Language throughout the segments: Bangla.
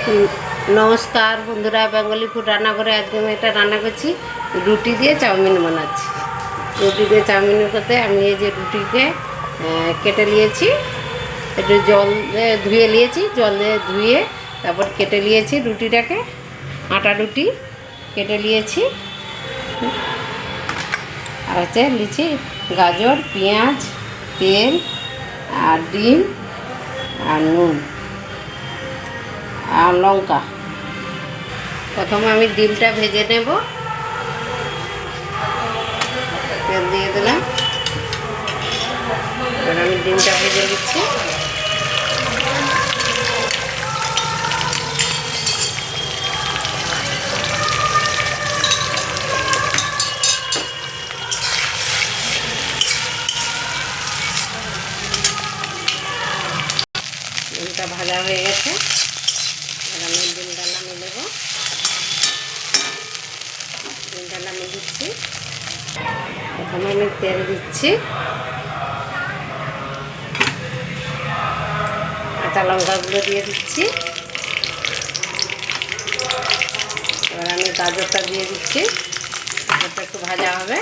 নমস্কার বন্ধুরা, বেঙ্গলি ফুড রান্না করে আজকে আমি এটা রান্না করছি। রুটি দিয়ে চাউমিন বানাচ্ছি। রুটি দিয়ে চাউমিন করতে আমি এই যে রুটিকে কেটে নিয়েছি, একটু জল দিয়ে ধুয়ে নিয়েছি, জল দিয়ে ধুয়ে তারপর কেটে নিয়েছি রুটিটাকে। আটা রুটি কেটে নিয়েছি। আর হচ্ছে লিচি, গাজর, পেঁয়াজ, তেল আর ডিম আর নুন আর লঙ্কা। প্রথমে আমি ডিমটা ভেজে নেব। তেল দিয়ে দিলাম, এবার আমি ডিমটা ভেজে দিচ্ছি। ডিমটা ভাজা হয়ে গেছে, এবার আমি ডিমটা নামিয়ে দেবো। ডিমটা নামিয়ে দিচ্ছি। প্রথমে আমি তেল দিচ্ছি, কাঁচা লঙ্কাগুলো দিয়ে দিচ্ছি। এবার আমি গাজরটা দিয়ে দিচ্ছি, গাজরটা একটু ভাজা হবে।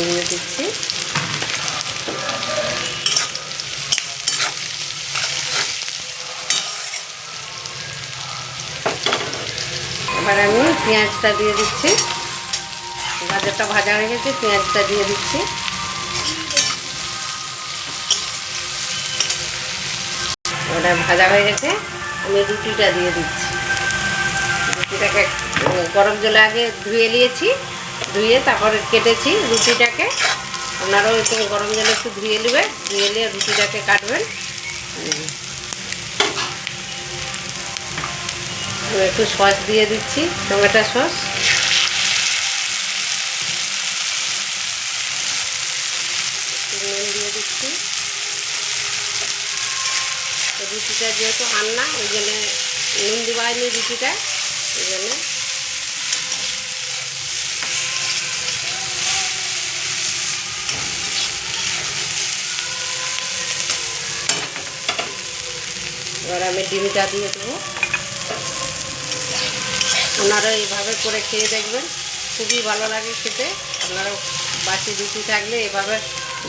দিয়ে দিচ্ছি, এবার আমি পেঁয়াজটা দিয়ে দিচ্ছি। গাজরটা ভাজা হয়ে গেছে, পেঁয়াজটা দিয়ে দিচ্ছি। ওটা ভাজা হয়ে গেছে, আমি রুটিটা দিয়ে দিচ্ছি। রুটিটাকে গরম জলে আগে ধুয়ে নিয়েছি, ধুয়ে তারপরে কেটেছি রুটিটাকে। আপনারাও একটু গরম জলে একটু ধুয়ে নেবেন, ধুয়ে নিয়ে রুটিটাকে কাটবেন। একটু সস দিয়ে দিচ্ছি, টমেটো সস। নুন দিয়ে দিচ্ছি। রুটিটা যেহেতু আন্না, ওই জন্য নুন দেওয়া হয়নি রুটিটা, ওই জন্য। এবার আমি ডিমটা দিয়ে দেবো। আপনারা এইভাবে করে খেয়ে দেখবেন, খুবই ভালো লাগে খেতে। আপনারা বাসি রুটি থাকলে এভাবে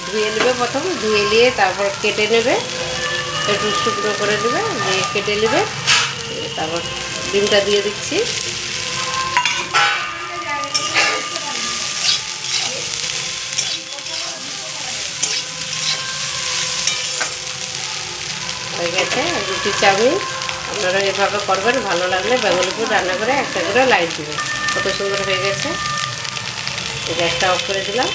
ধুয়ে নেবে, প্রথম ধুয়ে নিয়ে তারপর কেটে নেবে, একটু শুকনো করে নেবে, দিয়ে কেটে নেবে। তারপর ডিমটা দিয়ে দিচ্ছি। হয়ে গেছে রুটি চাউমিন। আপনারা এভাবে করবেন, ভালো লাগলে বেঙ্গলি ফুড রান্না করে একটা করে লাইক দেবেন। কত সুন্দর হয়ে গেছে। গ্যাসটা অফ করে দিলাম।